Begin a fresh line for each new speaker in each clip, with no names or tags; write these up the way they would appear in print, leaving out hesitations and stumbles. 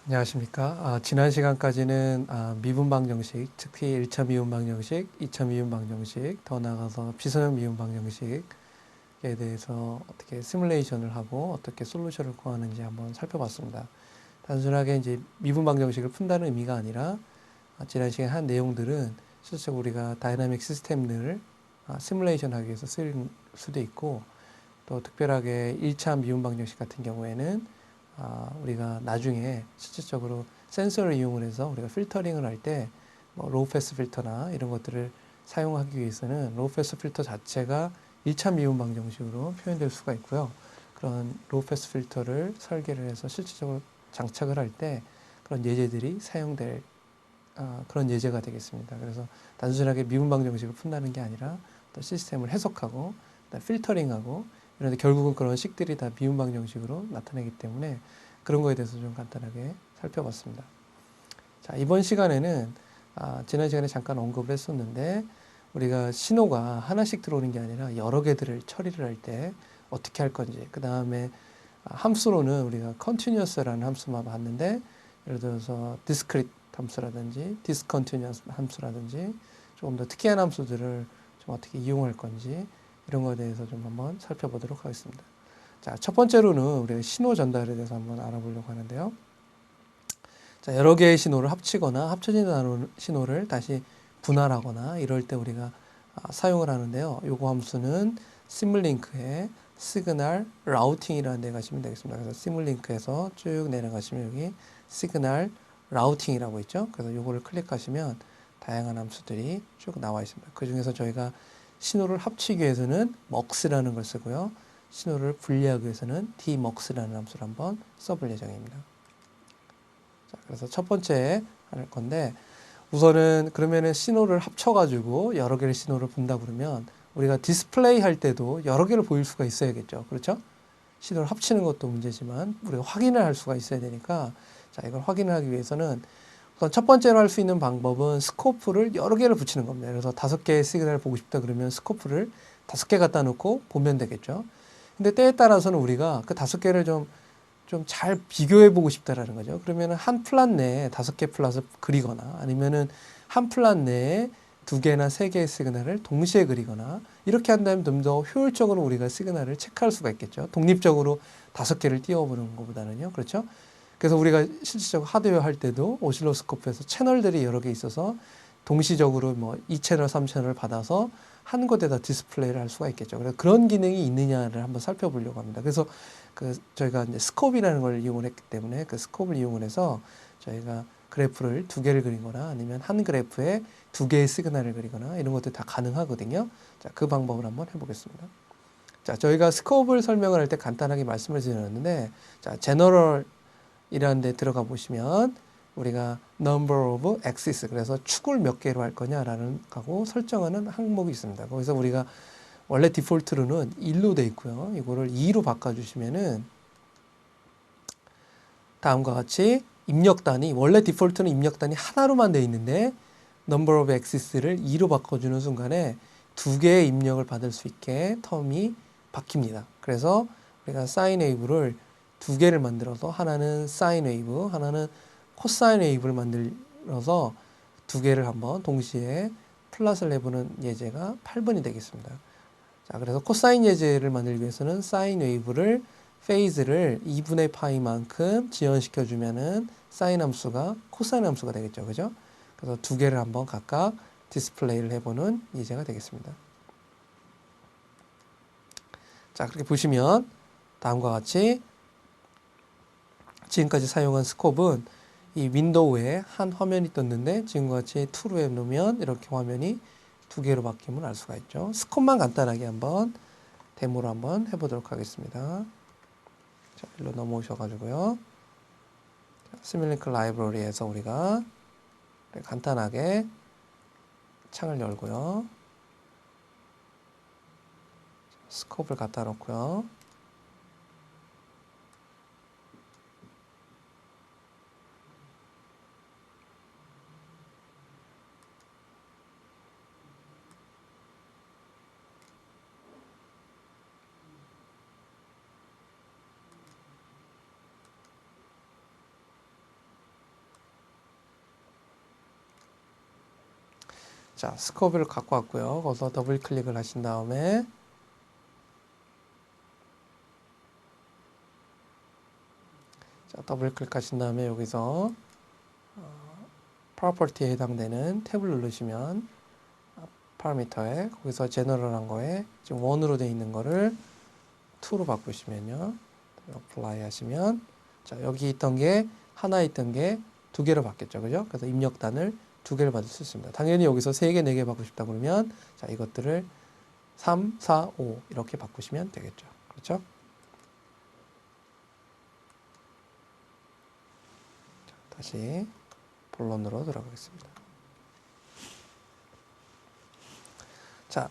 안녕하십니까. 지난 시간까지는 미분 방정식, 특히 1차 미분 방정식, 2차 미분 방정식, 더 나아가서 비선형 미분 방정식에 대해서 어떻게 시뮬레이션을 하고 어떻게 솔루션을 구하는지 한번 살펴봤습니다. 단순하게 이제 미분 방정식을 푼다는 의미가 아니라 지난 시간에 한 내용들은 실제로 우리가 다이나믹 시스템들을 시뮬레이션 하기 위해서 쓸 수도 있고, 또 특별하게 1차 미분 방정식 같은 경우에는 우리가 나중에 실질적으로 센서를 이용을 해서 우리가 필터링을 할 때 로우 패스 필터나 이런 것들을 사용하기 위해서는 로우 패스 필터 자체가 1차 미분 방정식으로 표현될 수가 있고요. 그런 로우 패스 필터를 설계를 해서 실질적으로 장착을 할 때 그런 예제들이 사용될 그런 예제가 되겠습니다. 그래서 단순하게 미분 방정식을 푼다는 게 아니라 또 시스템을 해석하고 필터링하고, 그런데 결국은 그런 식들이 다 미분 방정식으로 나타나기 때문에 그런 거에 대해서 좀 간단하게 살펴봤습니다. 자, 이번 시간에는 지난 시간에 잠깐 언급을 했었는데, 우리가 신호가 하나씩 들어오는 게 아니라 여러 개들을 처리를 할 때 어떻게 할 건지, 그 다음에 함수로는 우리가 continuous라는 함수만 봤는데, 예를 들어서 discrete 함수라든지 discontinuous 함수라든지 조금 더 특이한 함수들을 좀 어떻게 이용할 건지, 이런 거에 대해서 좀 한번 살펴보도록 하겠습니다. 자, 첫 번째로는 우리가 신호 전달에 대해서 한번 알아보려고 하는데요. 자, 여러 개의 신호를 합치거나 합쳐진 신호를 다시 분할하거나 이럴 때 우리가 사용을 하는데요. 요거 함수는 시뮬링크의 시그널 라우팅이라는 데 가시면 되겠습니다. 그래서 시뮬링크에서 쭉 내려가시면 여기 시그널 라우팅이라고 있죠. 그래서 요거를 클릭하시면 다양한 함수들이 쭉 나와 있습니다. 그 중에서 저희가 신호를 합치기 위해서는 mux라는 걸 쓰고요. 신호를 분리하기 위해서는 dmux라는 함수를 한번 써볼 예정입니다. 자, 그래서 첫 번째 할 건데, 우선은 그러면은 신호를 합쳐가지고 여러 개의 신호를 본다 그러면 우리가 디스플레이 할 때도 여러 개를 보일 수가 있어야겠죠. 그렇죠? 신호를 합치는 것도 문제지만 우리가 확인을 할 수가 있어야 되니까, 자, 이걸 확인을 하기 위해서는 우선 첫 번째로 할 수 있는 방법은 스코프를 여러 개를 붙이는 겁니다. 그래서 5개의 시그널을 보고 싶다 그러면 스코프를 5개 갖다 놓고 보면 되겠죠. 근데 때에 따라서는 우리가 그 5개를 좀 잘 비교해 보고 싶다라는 거죠. 그러면은 한 플랫 내에 5개 플랫을 그리거나, 아니면은 한 플랫 내에 2개나 3개의 시그널을 동시에 그리거나, 이렇게 한다면 좀 더 효율적으로 우리가 시그널을 체크할 수가 있겠죠. 독립적으로 5개를 띄워보는 것보다는요. 그렇죠? 그래서 우리가 실질적으로 하드웨어 할 때도 오실로스코프에서 채널들이 여러 개 있어서 동시적으로 뭐 2채널, 3채널을 받아서 한 곳에다 디스플레이를 할 수가 있겠죠. 그래서 그런 기능이 있느냐를 한번 살펴보려고 합니다. 그래서 저희가 이제 스콥이라는 걸 이용을 했기 때문에 그 스콥을 이용을 해서 저희가 그래프를 2개를 그리거나 아니면 한 그래프에 2개의 시그널을 그리거나 이런 것도 다 가능하거든요. 자, 그 방법을 한번 해보겠습니다. 자, 저희가 스콥을 설명을 할 때 간단하게 말씀을 드렸는데, 자, 제너럴이라는 데 들어가 보시면 우리가 number of axis, 그래서 축을 몇 개로 할 거냐라는 하고 설정하는 항목이 있습니다. 거기서 우리가 원래 디폴트로는 1로 돼 있고요. 이거를 2로 바꿔주시면은 다음과 같이 입력단이, 원래 디폴트는 입력단이 하나로만 돼 있는데 number of axis를 2로 바꿔주는 순간에 2개의 입력을 받을 수 있게 텀이 바뀝니다. 그래서 우리가 사인 웨이브를 2개를 만들어서, 하나는 사인 웨이브, 하나는 코사인 웨이브를 만들어서 2개를 한번 동시에 플랫을 내보는 예제가 8번이 되겠습니다. 자, 그래서 코사인 예제를 만들기 위해서는 사인 웨이브를 페이즈를 2분의 파이만큼 지연시켜 주면은 사인 함수가 코사인 함수가 되겠죠. 그죠? 그래서 2개를 한번 각각 디스플레이를 해보는 예제가 되겠습니다. 자, 그렇게 보시면 다음과 같이 지금까지 사용한 스콥은 이 윈도우에 한 화면이 떴는데 지금과 같이 투로 해놓으면 이렇게 화면이 2개로 바뀜을 알 수가 있죠. 스콥만 간단하게 한번 데모로 한번 해보도록 하겠습니다. 자, 일로 넘어오셔가지고요. 시뮬링크 라이브러리에서 우리가 간단하게 창을 열고요. 스콥을 갖다 놓고요. 자, 스코프를 갖고 왔고요. 거기서 더블 클릭을 하신 다음에 자, 더블 클릭하신 다음에 여기서 프로퍼티에 해당되는 탭을 누르시면 파라미터에 거기서 제너럴한 거에 지금 1으로 되어 있는 거를 2로 바꾸시면요. 어플라이 하시면 자, 여기 있던 게 하나 있던 게 2개로 바뀌었죠. 그죠? 그래서 입력단을 2개를 받을 수 있습니다. 당연히 여기서 3개, 4개 받고 싶다 그러면 자, 이것들을 3, 4, 5 이렇게 바꾸시면 되겠죠. 그렇죠? 자, 다시 본론으로 들어가겠습니다. 자,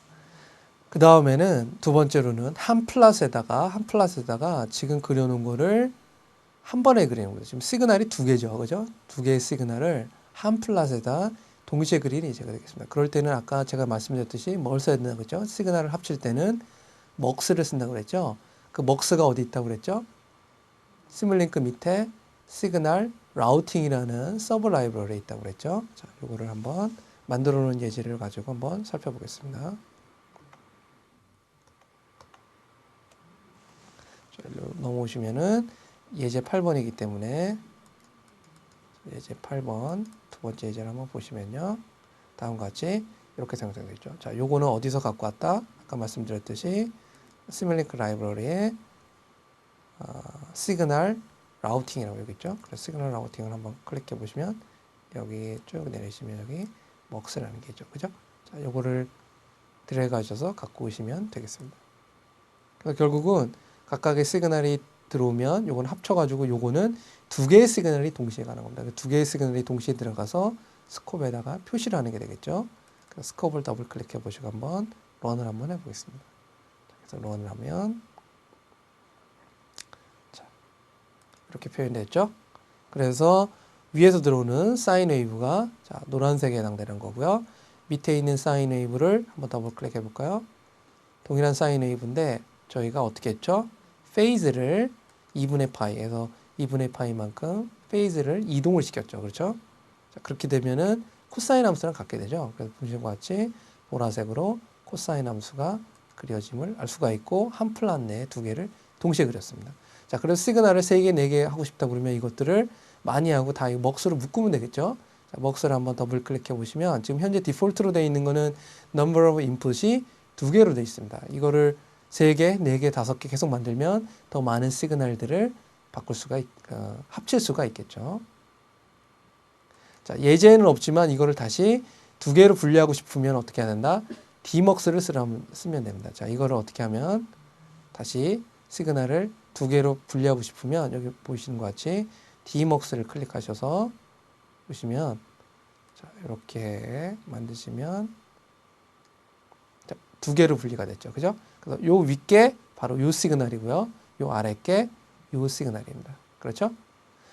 그 다음에는 두 번째로는 한 플랫에다가 지금 그려놓은 거를 한 번에 그리는 거죠. 지금 시그널이 2개죠. 그죠? 2개의 시그널을 한 플랫에다 동시에 그리는 예제가 되겠습니다. 그럴 때는 아까 제가 말씀드렸듯이 뭘 써야 된다고 그랬죠? 시그널을 합칠 때는 먹스를 쓴다고 그랬죠? 그 먹스가 어디 있다고 그랬죠? 시뮬링크 밑에 시그널 라우팅이라는 서브 라이브러리에 있다고 그랬죠? 자, 요거를 한번 만들어 놓은 예제를 가지고 한번 살펴보겠습니다. 넘어오시면은 예제 8번이기 때문에 예제 8번 두 번째 예제를 한번 보시면요. 다음과 같이 이렇게 생성되어 있죠. 자, 요거는 어디서 갖고 왔다? 아까 말씀드렸듯이 시뮬링크 라이브러리에 시그널 라우팅이라고 여기 있죠. 그래서 시그널 라우팅을 한번 클릭해 보시면 여기 쭉 내리시면 여기 먹스라는 게 있죠. 그죠? 자, 요거를 드래그 하셔서 갖고 오시면 되겠습니다. 그래서 결국은 각각의 시그널이 들어오면 요거는 합쳐가지고 요거는 2개의 시그널이 동시에 가는 겁니다. 2개의 시그널이 동시에 들어가서 스코프에다가 표시를 하는 게 되겠죠. 그래서 스코프를 더블 클릭해 보시고 한번 런을 한번 해보겠습니다. 그래서 런을 하면 자, 이렇게 표현됐죠. 그래서 위에서 들어오는 사인 웨이브가 자, 노란색에 해당되는 거고요. 밑에 있는 사인 웨이브를 한번 더블 클릭해 볼까요? 동일한 사인 웨이브인데 저희가 어떻게 했죠? 페이즈를 2분의 파이에서 2분의 파이만큼 페이즈를 이동을 시켰죠. 그렇죠? 자, 그렇게 되면은 코사인 함수랑 같게 되죠. 그래서 보시는 것 같이 보라색으로 코사인 함수가 그려짐을 알 수가 있고 한 플랫 내에 2개를 동시에 그렸습니다. 자, 그래서 시그널을 3개, 4개 하고 싶다 그러면 이것들을 많이 하고 다 먹스로 묶으면 되겠죠. 자, 먹스를 한번 더블 클릭해 보시면 지금 현재 디폴트로 되어 있는 거는 number of input이 2개로 되어 있습니다. 이거를 3개, 4개, 5개 계속 만들면 더 많은 시그널들을 바꿀 수가 합칠 수가 있겠죠. 자, 예제는 없지만 이거를 다시 2개로 분리하고 싶으면 어떻게 해야 된다? dmux를 쓰면 됩니다. 자, 이거를 어떻게 하면 다시 시그널을 2개로 분리하고 싶으면 여기 보시는 것 같이 dmux를 클릭하셔서 보시면 자, 이렇게 만드시면 자, 2개로 분리가 됐죠. 그죠? 그래서 요 윗게 바로 요 시그널이고요. 요 아랫게 요 시그널입니다. 그렇죠?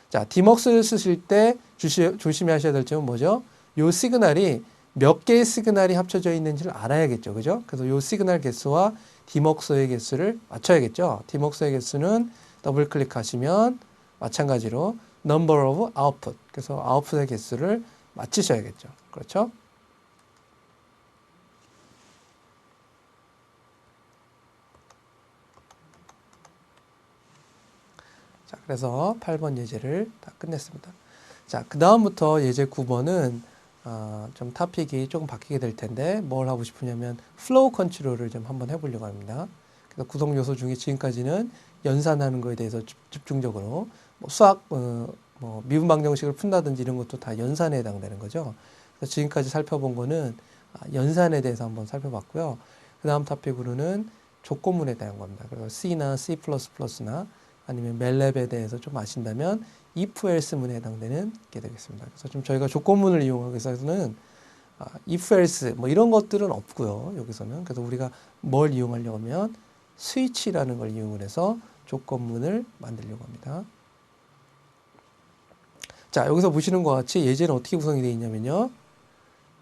자, dmux를 쓰실 때 조심하셔야 될 점은 뭐죠? 요 시그널이 몇 개의 시그널이 합쳐져 있는지를 알아야겠죠. 그죠? 그래서 요 시그널 개수와 dmux의 개수를 맞춰야겠죠. dmux의 개수는 더블 클릭하시면 마찬가지로 number of output. 그래서 output의 개수를 맞추셔야겠죠. 그렇죠? 자, 그래서 8번 예제를 다 끝냈습니다. 자, 그 다음부터 예제 9번은 좀 토픽이 조금 바뀌게 될 텐데 뭘 하고 싶으냐면 플로우 컨트롤을 좀 한번 해보려고 합니다. 그래서 구성 요소 중에 지금까지는 연산하는 거에 대해서 집중적으로 뭐 수학, 뭐 미분 방정식을 푼다든지 이런 것도 다 연산에 해당되는 거죠. 그래서 지금까지 살펴본 거는 연산에 대해서 한번 살펴봤고요. 그 다음 토픽으로는 조건문에 대한 겁니다. 그래서 C나 C++나 아니면 멜랩에 대해서 좀 아신다면 if else문에 해당되는 게 되겠습니다. 그래서 좀 저희가 조건문을 이용하기 위해서는 if else 뭐 이런 것들은 없고요. 여기서는 그래서 우리가 뭘 이용하려고 하면 스위치라는 걸 이용을 해서 조건문을 만들려고 합니다. 자, 여기서 보시는 것 같이 예제는 어떻게 구성이 되어 있냐면요.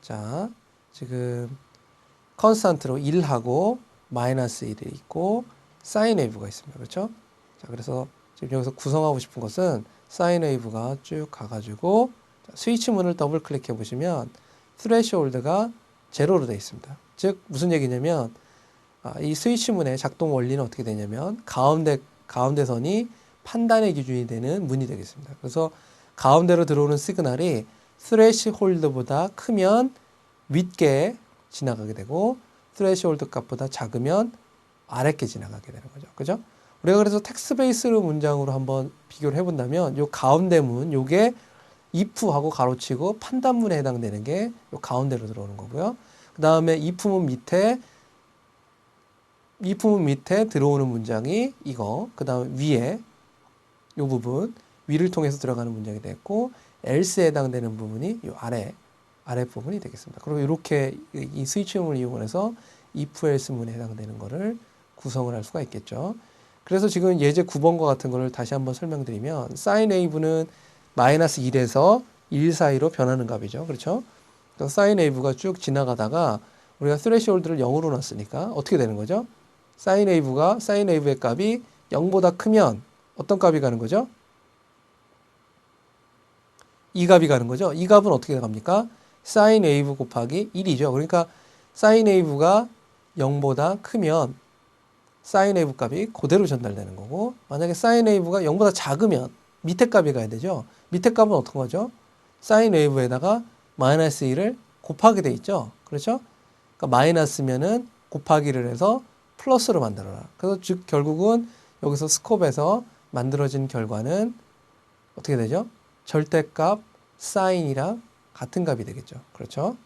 자, 지금 컨스탄트로 1하고 마이너스 1이 있고 사인 웨이브가 있습니다. 그렇죠? 자, 그래서 지금 여기서 구성하고 싶은 것은 사인 웨이브가 쭉 가가지고 스위치 문을 더블 클릭해 보시면 스레시홀드가 제로로 되어 있습니다. 즉 무슨 얘기냐면 이 스위치문의 작동 원리는 어떻게 되냐면 가운데선이 판단의 기준이 되는 문이 되겠습니다. 그래서 가운데로 들어오는 시그널이 스레시홀드보다 크면 윗게 지나가게 되고 스레시홀드 값보다 작으면 아랫게 지나가게 되는 거죠. 그죠? 우리가 그래서 텍스트 베이스로 문장으로 한번 비교를 해본다면 요 가운데 문, 요게 if하고 가로치고 판단문에 해당되는 게 요 가운데로 들어오는 거고요. 그 다음에 if문 밑에 들어오는 문장이 이거, 그 다음 위에 요 부분, 위를 통해서 들어가는 문장이 됐고, else에 해당되는 부분이 요 아래 부분이 되겠습니다. 그리고 이렇게 이 스위치문을 이용해서 if else 문에 해당되는 거를 구성을 할 수가 있겠죠. 그래서 지금 예제 9번과 같은 거를 다시 한번 설명드리면 sin wave는 마이너스 1에서 1 사이로 변하는 값이죠. 그렇죠? 그래서 sin wave가 쭉 지나가다가 우리가 스레시홀드를 0으로 놨으니까 어떻게 되는 거죠? sin wave의 값이 0보다 크면 어떤 값이 가는 거죠? 이 값이 가는 거죠. 이 값은 어떻게 갑니까? sin wave 곱하기 1이죠. 그러니까 sin wave가 0보다 크면 sin wave 값이 그대로 전달되는 거고, 만약에 sin wave가 0보다 작으면 밑에 값이 가야 되죠. 밑에 값은 어떤 거죠? sin wave에다가 마이너스 1을 곱하게 돼 있죠. 그렇죠? 그러니까 마이너스면은 곱하기를 해서 플러스로 만들어라. 그래서 즉 결국은 여기서 스콥에서 만들어진 결과는 어떻게 되죠? 절대값 사인이랑 같은 값이 되겠죠. 그렇죠?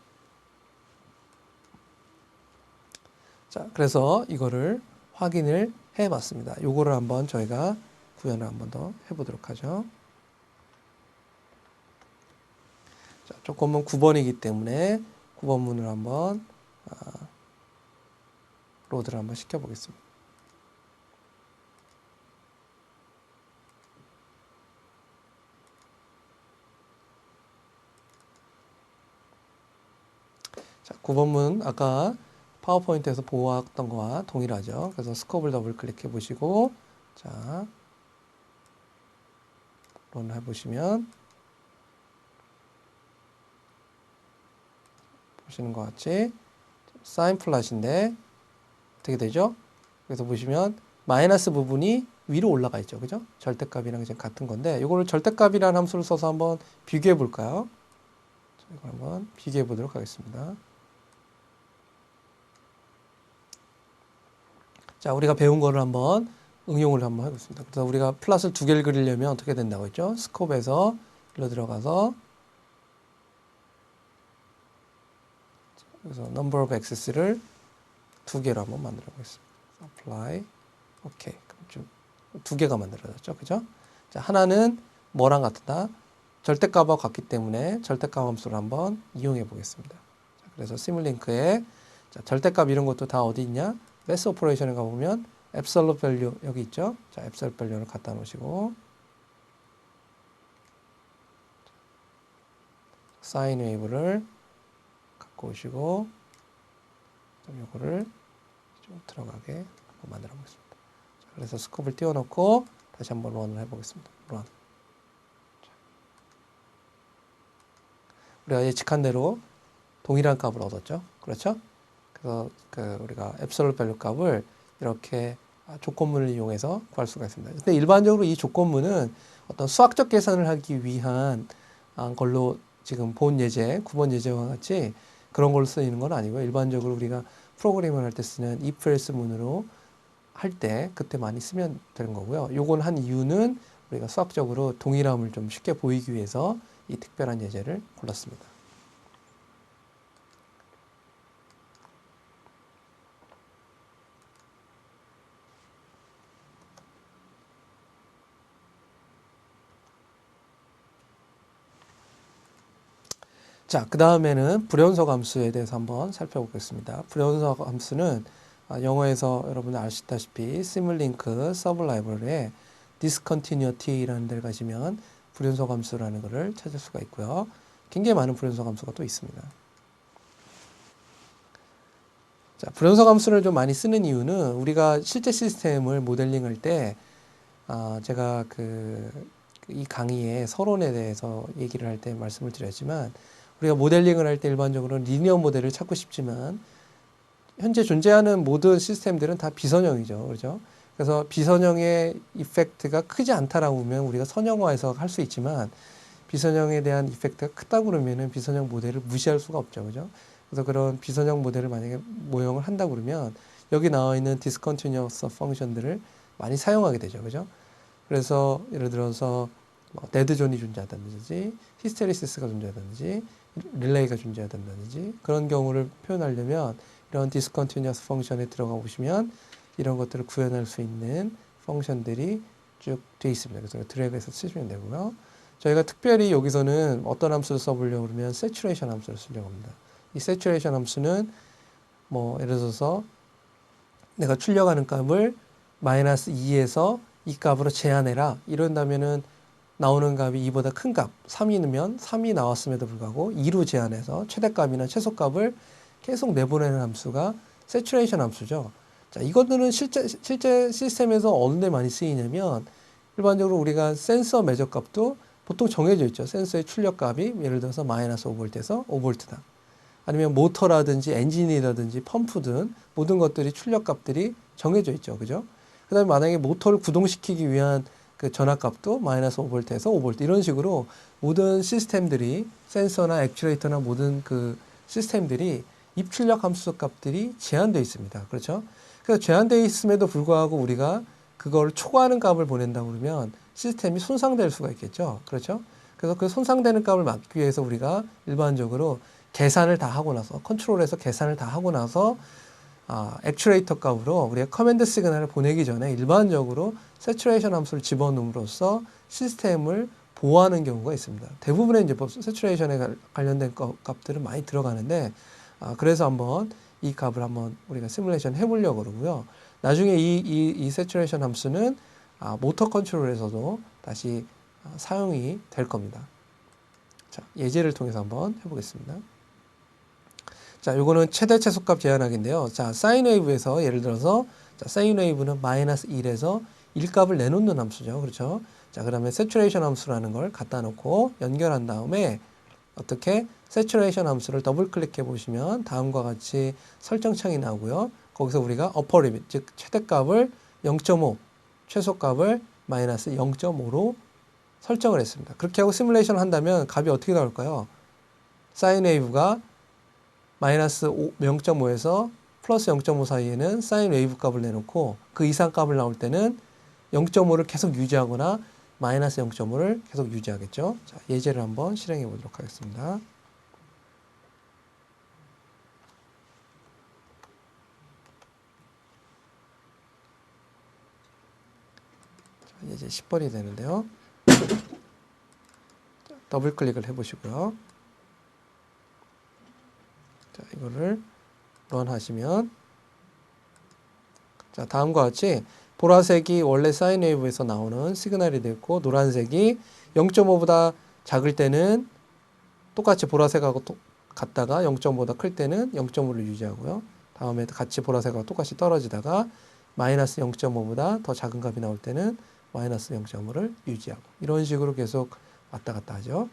자, 그래서 이거를 확인을 해 봤습니다. 요거를 한번 저희가 구현을 한번 더 해보도록 하죠. 자, 조금은 9번이기 때문에 9번문을 한번 로드를 한번 시켜보겠습니다. 자, 9번문 아까 파워포인트에서 보았던 거와 동일하죠. 그래서 스콥을 더블 클릭해 보시고, 자, 런 해보시면, 보시는 것 같이, 사인 플랫인데, 어떻게 되죠? 그래서 보시면, 마이너스 부분이 위로 올라가 있죠. 그죠? 절대값이랑 이제 같은 건데, 이거를 절대값이라는 함수를 써서 한번 비교해 볼까요? 자, 이걸 한번 비교해 보도록 하겠습니다. 자, 우리가 배운 거를 한번 응용을 한번 해보겠습니다. 그래서 우리가 플랫을 두 개를 그리려면 어떻게 된다고 했죠? 스콥에서 일로 들어가서, 그래서 number of xs를 두 개로 한번 만들어 보겠습니다. apply, 오케이. 그럼 좀 두 개가 만들어졌죠, 그죠? 자, 하나는 뭐랑 같다? 절대값하고 같기 때문에 절대값 함수를 한번 이용해 보겠습니다. 자, 그래서 시뮬링크에 자, 절대값 이런 것도 다 어디 있냐? 매스 오퍼레이션에 가보면 absolute value 여기 있죠? 자, absolute value를 갖다 놓으시고 sine wave를 갖고 오시고 요거를 좀 들어가게 만들어 보겠습니다. 자, 그래서 스콥을 띄워놓고 다시 한번 런을 해보겠습니다. 런. 우리가 예측한 대로 동일한 값을 얻었죠. 그렇죠? 그래서 우리가 absolute value 값을 이렇게 조건문을 이용해서 구할 수가 있습니다. 근데 일반적으로 이 조건문은 어떤 수학적 계산을 하기 위한 걸로 지금 본 예제, 9번 예제와 같이 그런 걸로 쓰이는 건 아니고요. 일반적으로 우리가 프로그래밍을 할 때 쓰는 if else 문으로 할 때 그때 많이 쓰면 되는 거고요. 요건 한 이유는 우리가 수학적으로 동일함을 좀 쉽게 보이기 위해서 이 특별한 예제를 골랐습니다. 자, 그 다음에는 불연속 함수에 대해서 한번 살펴보겠습니다. 불연속 함수는 영어에서 여러분들 아시다시피 시뮬링크 서브 라이브러리에 discontinuity라는 데를 가시면 불연속 함수라는 것을 찾을 수가 있고요. 굉장히 많은 불연속 함수가 또 있습니다. 자, 불연속 함수를 좀 많이 쓰는 이유는 우리가 실제 시스템을 모델링할 때 제가 이 강의의 서론에 대해서 얘기를 할 때 말씀을 드렸지만 우리가 모델링을 할 때 일반적으로 리니어 모델을 찾고 싶지만 현재 존재하는 모든 시스템들은 다 비선형이죠. 그렇죠? 그래서 비선형의 이펙트가 크지 않다라고 보면 우리가 선형화해서 할 수 있지만 비선형에 대한 이펙트가 크다고 그러면은 비선형 모델을 무시할 수가 없죠. 그죠? 그래서 그런 비선형 모델을 만약에 모형을 한다고 그러면 여기 나와 있는 discontinuous 펑션들을 많이 사용하게 되죠. 그죠? 그래서 예를 들어서 뭐 데드존이 존재하다든지 히스테리시스가 존재하다든지 릴레이가 존재하다든지 그런 경우를 표현하려면 이런 discontinuous 펑션에 들어가 보시면 이런 것들을 구현할 수 있는 펑션들이 쭉 되어 있습니다. 그래서 드래그해서 쓰시면 되고요. 저희가 특별히 여기서는 어떤 함수를 써보려고 그러면 saturation 함수를 쓰려고 합니다. 이 saturation 함수는 뭐 예를 들어서 내가 출력하는 값을 마이너스 2에서 이 값으로 제한해라 이런다면은 나오는 값이 2보다 큰 값, 3이 넣으면 3이 나왔음에도 불구하고 2로 제한해서 최대값이나 최소값을 계속 내보내는 함수가 saturation 함수죠. 자, 이것들은 실제 시스템에서 어느 데 많이 쓰이냐면 일반적으로 우리가 센서 매저 값도 보통 정해져 있죠. 센서의 출력 값이 예를 들어서 마이너스 5V에서 5V다. 아니면 모터라든지 엔진이라든지 펌프든 모든 것들이 출력 값들이 정해져 있죠. 그죠? 그 다음에 만약에 모터를 구동시키기 위한 그 전압값도 마이너스 5V에서 5V 이런 식으로 모든 시스템들이 센서나 액추에이터나 모든 그 시스템들이 입출력 함수 값들이 제한되어 있습니다. 그렇죠? 그래서 제한되어 있음에도 불구하고 우리가 그걸 초과하는 값을 보낸다고 그러면 시스템이 손상될 수가 있겠죠. 그렇죠? 그래서 그 손상되는 값을 막기 위해서 우리가 일반적으로 계산을 다 하고 나서 컨트롤에서 계산을 다 하고 나서 액추에이터 값으로 우리가 커맨드 시그널을 보내기 전에 일반적으로 세츄레이션 함수를 집어넣음으로써 시스템을 보호하는 경우가 있습니다. 대부분의 이제 세츄레이션에 관련된 값들은 많이 들어가는데 그래서 한번 이 값을 한번 우리가 시뮬레이션 해보려고 그러고요. 나중에 이 세츄레이션 함수는 모터 컨트롤에서도 다시 사용이 될 겁니다. 자, 예제를 통해서 한번 해보겠습니다. 자, 요거는 최대 최소값 제한하기인데요. 자, 사인 웨이브에서 예를 들어서 자, 사인 웨이브는 마이너스 1에서 1값을 내놓는 함수죠. 그렇죠? 자, 그다음에 세츄레이션 함수라는 걸 갖다 놓고 연결한 다음에 어떻게 세츄레이션 함수를 더블 클릭해 보시면 다음과 같이 설정창이 나오고요. 거기서 우리가 어퍼 리밋, 즉 최대값을 0.5, 최소값을 마이너스 0.5로 설정을 했습니다. 그렇게 하고 시뮬레이션을 한다면 값이 어떻게 나올까요? 사인 웨이브가 마이너스 0.5에서 플러스 0.5 사이에는 사인 웨이브 값을 내놓고 그 이상 값을 나올 때는 0.5를 계속 유지하거나 마이너스 0.5를 계속 유지하겠죠. 자, 예제를 한번 실행해 보도록 하겠습니다. 자, 예제 10번이 되는데요. 자, 더블 클릭을 해 보시고요. 자, 이거를 런 하시면 자, 다음과 같이 보라색이 원래 사인 웨이브에서 나오는 시그널이 됐고 노란색이 0.5보다 작을 때는 똑같이 보라색하고 같다가 0.5보다 클 때는 0.5를 유지하고요. 다음에 같이 보라색하고 똑같이 떨어지다가 마이너스 0.5보다 더 작은 값이 나올 때는 마이너스 0.5를 유지하고 이런 식으로 계속 왔다 갔다 하죠.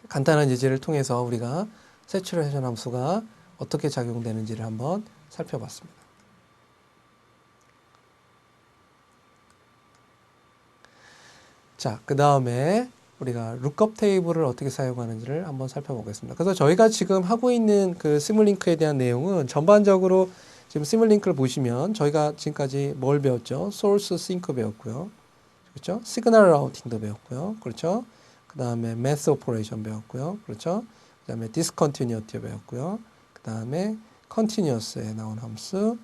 간단한 예제를 통해서 우리가 세츄레이션 함수가 어떻게 작용되는지를 한번 살펴봤습니다. 자, 그 다음에 우리가 룩업 테이블을 어떻게 사용하는지를 한번 살펴보겠습니다. 그래서 저희가 지금 하고 있는 그 시뮬링크에 대한 내용은 전반적으로 지금 시뮬링크를 보시면 저희가 지금까지 뭘 배웠죠? 소스 싱크 배웠고요. 그렇죠? 시그널 라우팅도 배웠고요. 그렇죠? 그 다음에 매스 오퍼레이션 배웠고요. 그렇죠? 그 다음에 디스컨티뉴어티 배웠고요. 그 다음에 컨티뉴어스에 나온 함수,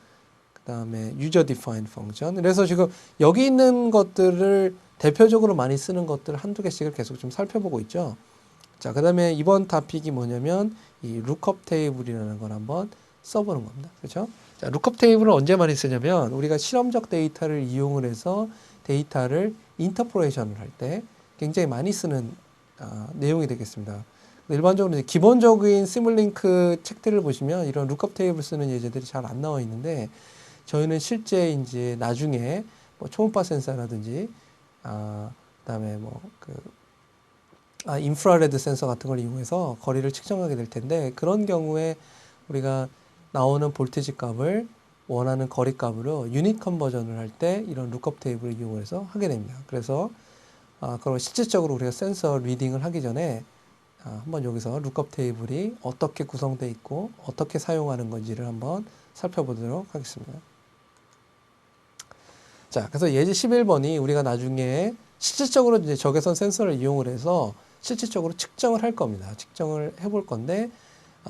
그 다음에 유저 디파인 펑션. 그래서 지금 여기 있는 것들을 대표적으로 많이 쓰는 것들 한두 개씩을 계속 좀 살펴보고 있죠. 자, 그 다음에 이번 토픽이 뭐냐면 이 룩업 테이블이라는 걸 한번 써보는 겁니다. 그렇죠? 자, 룩업 테이블을 언제 많이 쓰냐면 우리가 실험적 데이터를 이용을 해서 데이터를 인터포레이션을 할 때 굉장히 많이 쓰는 내용이 되겠습니다. 일반적으로 이제 기본적인 시뮬링크 책들을 보시면 이런 룩업 테이블 쓰는 예제들이 잘 안 나와 있는데 저희는 실제 이제 나중에 뭐 초음파 센서라든지 그다음에 뭐 그 인프라레드 센서 같은 걸 이용해서 거리를 측정하게 될 텐데, 그런 경우에 우리가 나오는 볼테이지 값을 원하는 거리 값으로 유닛 컨버전을 할 때 이런 룩업 테이블을 이용해서 하게 됩니다. 그래서 그럼 실질적으로 우리가 센서 리딩을 하기 전에 한번 여기서 룩업 테이블이 어떻게 구성되어 있고 어떻게 사용하는 건지를 한번 살펴보도록 하겠습니다. 자, 그래서 예제 11번이 우리가 나중에 실질적으로 이제 적외선 센서를 이용을 해서 실질적으로 측정을 할 겁니다. 측정을 해볼 건데,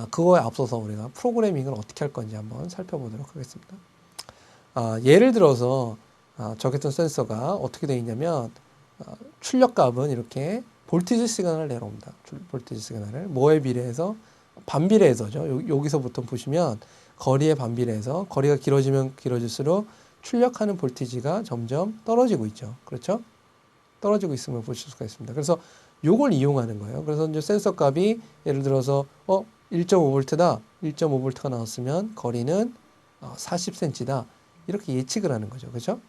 그거에 앞서서 우리가 프로그래밍을 어떻게 할 건지 한번 살펴보도록 하겠습니다. 예를 들어서 적외선 센서가 어떻게 되어 있냐면, 출력값은 이렇게 볼티지 시그널을 내려옵니다. 볼티지 시그널을 뭐에 비례해서? 반비례해서죠. 여기서부터 보시면 거리에 반비례해서 거리가 길어지면 길어질수록 출력하는 볼티지가 점점 떨어지고 있죠. 그렇죠? 떨어지고 있음을 보실 수가 있습니다. 그래서 요걸 이용하는 거예요. 그래서 이제 센서 값이 예를 들어서 1.5V다. 1.5V가 나왔으면 거리는 40cm다. 이렇게 예측을 하는 거죠. 그렇죠?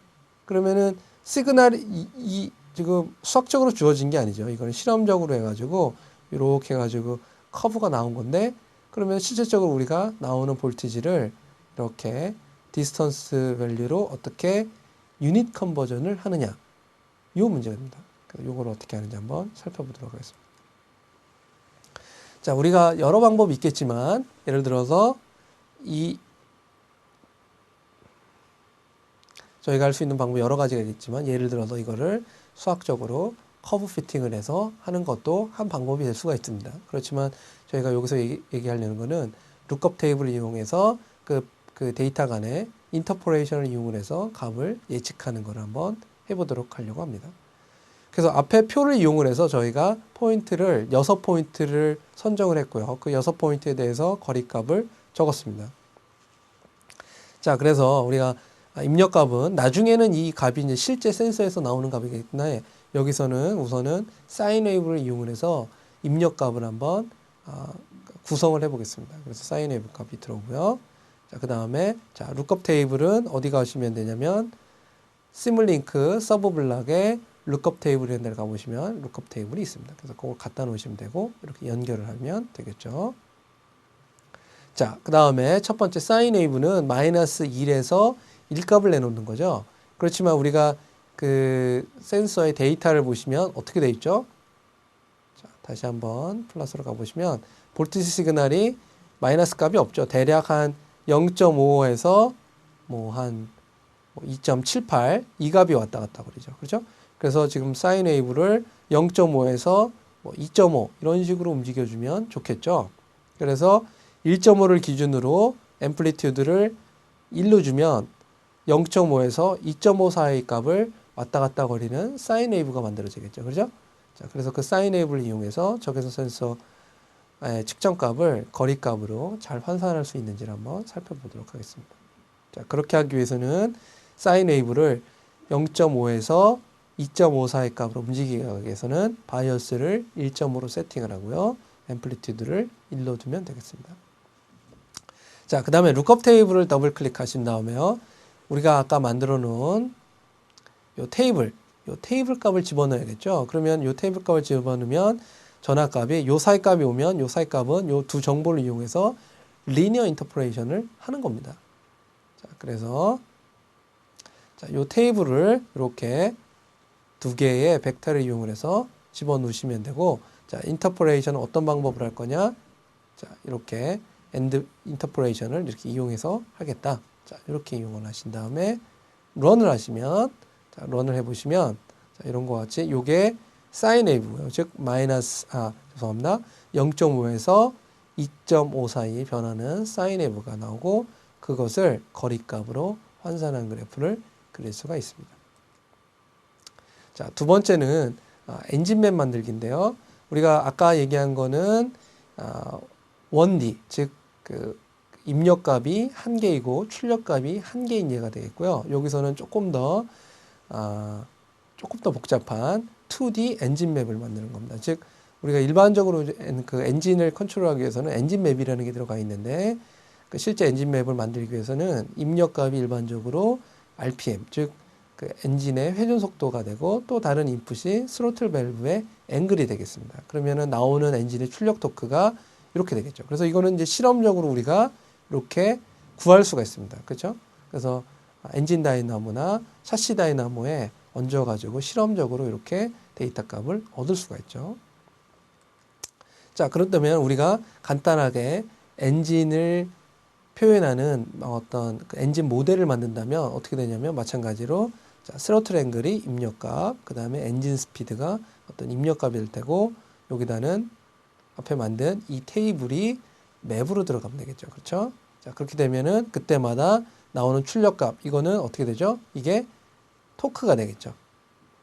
그러면은 시그널이 지금 수학적으로 주어진 게 아니죠. 이거는 실험적으로 해가지고 이렇게 해가지고 커브가 나온 건데, 그러면 실질적으로 우리가 나오는 볼티지를 이렇게 디스턴스 밸류로 어떻게 유닛 컨버전을 하느냐, 이 문제가 됩니다. 이걸 어떻게 하는지 한번 살펴보도록 하겠습니다. 자, 우리가 여러 방법이 있겠지만 예를 들어서 저희가 할 수 있는 방법이 여러 가지가 있겠지만, 예를 들어서 이거를 수학적으로 커브 피팅을 해서 하는 것도 한 방법이 될 수가 있습니다. 그렇지만 저희가 여기서 얘기하려는 거는 룩업 테이블을 이용해서 그 데이터 간의 인터포레이션을 이용을 해서 값을 예측하는 걸 한번 해보도록 하려고 합니다. 그래서 앞에 표를 이용을 해서 저희가 포인트를 6포인트를 선정을 했고요. 그 6포인트에 대해서 거리값을 적었습니다. 자, 그래서 우리가 입력값은 나중에는 이 값이 이제 실제 센서에서 나오는 값이기 때문에 여기서는 우선은 사인 웨이브를 이용을 해서 입력값을 한번 구성을 해 보겠습니다. 그래서 사인 웨이브 값이 들어오고요. 자, 그 다음에 룩업 테이블은 어디 가시면 되냐면 시뮬링크 서브 블락에 룩업 테이블이라는 데를 가보시면 룩업 테이블이 있습니다. 그래서 그걸 갖다 놓으시면 되고 이렇게 연결을 하면 되겠죠. 자, 그 다음에 첫 번째 사인 웨이브는 마이너스 1에서 1값을 내놓는 거죠. 그렇지만 우리가 그 센서의 데이터를 보시면 어떻게 돼 있죠? 자, 다시 한번 플러스로 가보시면 볼티지 시그널이 마이너스 값이 없죠. 대략 한 0.5에서 한 2.78 이 값이 왔다 갔다 그러죠. 그렇죠? 그래서 지금 사인 웨이브를 0.5에서 2.5 이런 식으로 움직여주면 좋겠죠. 그래서 1.5를 기준으로 앰플리튜드를 1로 주면 0.5에서 2.5 사이 값을 왔다 갔다 거리는 사인 웨이브가 만들어지겠죠. 그렇죠? 자, 그래서 그 사인 웨이브를 이용해서 적외선 센서 측정값을 거리값으로 잘 환산할 수 있는지를 한번 살펴보도록 하겠습니다. 자, 그렇게 하기 위해서는 사인 웨이브를 0.5에서 2.5 사이 값으로 움직이기 위해서는 바이어스를 1.5로 세팅을 하고요. 앰플리튜드를 1로 두면 되겠습니다. 자, 그 다음에 룩업 테이블을 더블 클릭하신 다음에요. 우리가 아까 만들어 놓은 요 테이블 값을 집어넣어야겠죠. 그러면 요 테이블 값을 집어넣으면 전압값이 요 사이 값이 오면 요 사이 값은 요 두 정보를 이용해서 리니어 인터포레이션을 하는 겁니다. 자, 그래서 요 테이블을 이렇게 두 개의 벡터를 이용을 해서 집어넣으시면 되고, 자, 인터포레이션은 어떤 방법으로 할 거냐? 자, 이렇게 엔드 인터포레이션을 이렇게 이용해서 하겠다. 자, 이렇게 이용을 하신 다음에 런을 하시면, 자, 런을 해보시면, 자, 이런 것 같이 요게 사인 웨이브고요. 즉 마이너스 0.5에서 2.5 사이 변하는 사인 웨이브가 나오고, 그것을 거리값으로 환산한 그래프를 그릴 수가 있습니다. 자, 두 번째는 엔진맵 만들기인데요. 우리가 아까 얘기한 거는 1D, 즉 그 입력값이 한 개이고 출력값이 한 개인 예가 되겠고요. 여기서는 조금 더 복잡한 2D 엔진맵을 만드는 겁니다. 즉 우리가 일반적으로 그 엔진을 컨트롤하기 위해서는 엔진맵이라는 게 들어가 있는데, 그 실제 엔진맵을 만들기 위해서는 입력값이 일반적으로 RPM, 즉 그 엔진의 회전 속도가 되고, 또 다른 인풋이 스로틀 밸브의 앵글이 되겠습니다. 그러면은 나오는 엔진의 출력 토크가 이렇게 되겠죠. 그래서 이거는 이제 실험적으로 우리가 이렇게 구할 수가 있습니다. 그렇죠? 그래서 엔진 다이나모나 샤시 다이나모에 얹어가지고 실험적으로 이렇게 데이터 값을 얻을 수가 있죠. 자, 그렇다면 우리가 간단하게 엔진을 표현하는 어떤 그 엔진 모델을 만든다면 어떻게 되냐면 마찬가지로 자, 스로틀 앵글이 입력값, 그 다음에 엔진 스피드가 어떤 입력값이 될 테고 여기다는 앞에 만든 이 테이블이 맵으로 들어가면 되겠죠. 그렇죠? 자, 그렇게 되면은 그때마다 나오는 출력값, 이거는 어떻게 되죠? 이게 토크가 되겠죠.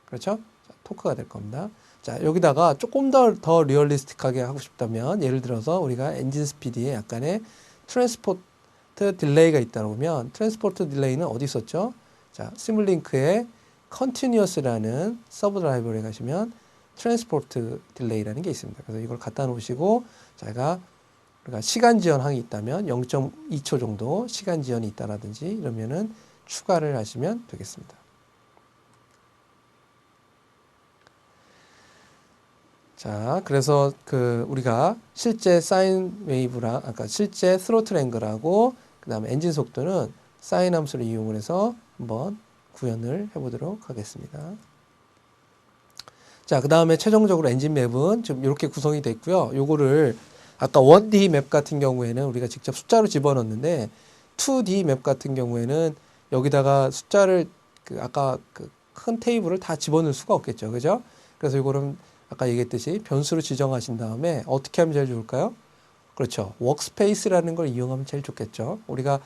그렇죠? 자, 토크가 될 겁니다. 자, 여기다가 조금 더 리얼리스틱하게 하고 싶다면 예를 들어서 우리가 엔진 스피드에 약간의 트랜스포트 딜레이가 있다 보면 트랜스포트 딜레이는 어디 있었죠? 자, 시뮬링크의 컨티뉴어스라는 서브 드라이버에 가시면 트랜스포트 딜레이라는 게 있습니다. 그래서 이걸 갖다 놓으시고 제가 우리가 시간 지연항이 있다면 0.2초 정도 시간 지연이 있다라든지 이러면은 추가를 하시면 되겠습니다. 자, 그래서 그 우리가 실제 사인 웨이브랑 아까 실제 스로틀 앵글하고 그다음에 엔진 속도는 사인 함수를 이용을 해서 한번 구현을 해보도록 하겠습니다. 자, 그 다음에 최종적으로 엔진 맵은 좀 이렇게 구성이 되어 있고요. 요거를 아까 1D 맵 같은 경우에는 우리가 직접 숫자로 집어넣는데 2D 맵 같은 경우에는 여기다가 숫자를 그 아까 그 큰 테이블을 다 집어넣을 수가 없겠죠. 그죠? 그래서 이거는 아까 얘기했듯이 변수로 지정하신 다음에 어떻게 하면 제일 좋을까요? 그렇죠. 워크스페이스라는 걸 이용하면 제일 좋겠죠. 우리가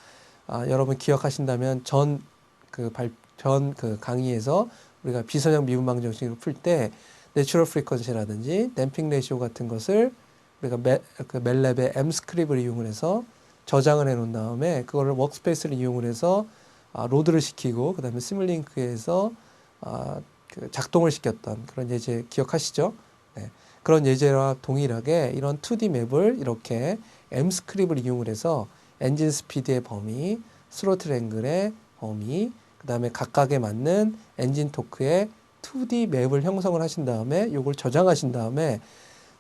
여러분 기억하신다면 전 그 강의에서 우리가 비선형 미분 방정식을 풀 때 내추럴 프리퀀시라든지 댐핑 레이시오 같은 것을 우리가 멜랩의 M 스크립을 이용을 해서 저장을 해 놓은 다음에 그거를 워크스페이스를 이용을 해서 로드를 시키고 그다음에 시뮬링크에서 그 작동을 시켰던 그런 예제 기억하시죠? 네. 그런 예제와 동일하게 이런 2D 맵을 이렇게 M 스크립을 이용을 해서 엔진 스피드의 범위, 스로틀 앵글의 범위, 그 다음에 각각에 맞는 엔진 토크의 2D 맵을 형성을 하신 다음에 이걸 저장하신 다음에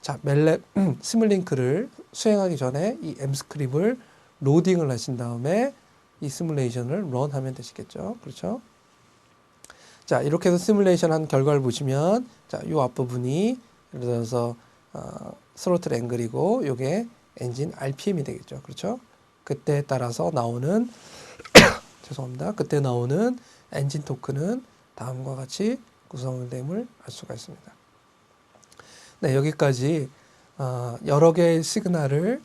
자, 멜랩 시뮬링크를 수행하기 전에 이 M 스크립을 로딩을 하신 다음에 이 시뮬레이션을 런하면 되시겠죠. 그렇죠? 자, 이렇게 해서 시뮬레이션 한 결과를 보시면 자, 요 앞부분이 예를 들어서 스로틀 앵글이고 요게 엔진 RPM이 되겠죠. 그렇죠? 그때에 따라서 나오는 죄송합니다. 그때 나오는 엔진 토크는 다음과 같이 구성됨을 알 수가 있습니다. 네, 여기까지 여러 개의 시그널을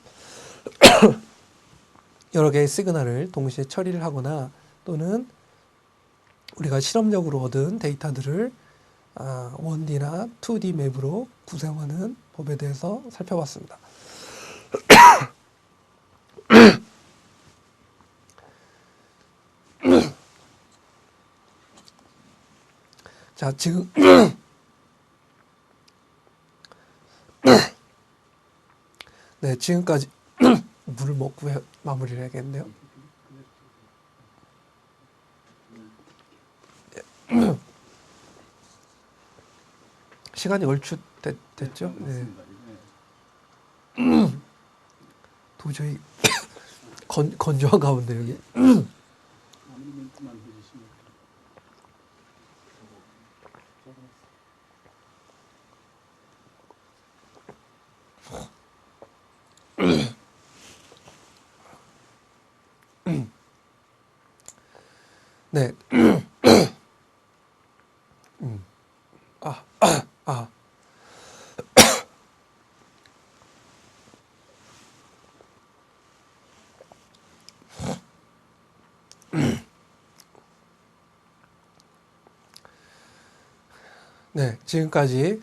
동시에 처리를 하거나 또는 우리가 실험적으로 얻은 데이터들을 1D나 2D 맵으로 구성하는 법에 대해서 살펴봤습니다. 자, 지금 네, 지금까지 물을 먹고 마무리를 해야겠네요. 시간이 얼추 됐죠? 네. 도저히 건조한 가운데 여기. 네. 아. 네, 지금까지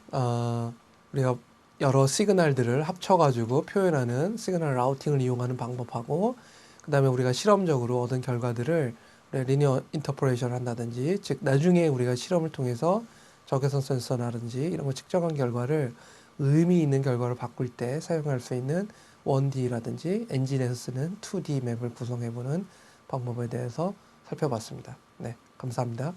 우리가 여러 시그널들을 합쳐가지고 표현하는 시그널 라우팅을 이용하는 방법하고 그 다음에 우리가 실험적으로 얻은 결과들을 리니어 인터포레이션을 한다든지 즉 나중에 우리가 실험을 통해서 적외선 센서라든지 이런 거 측정한 결과를 의미 있는 결과를 바꿀 때 사용할 수 있는 1D라든지 엔진에서 쓰는 2D 맵을 구성해보는 방법에 대해서 살펴봤습니다. 네, 감사합니다.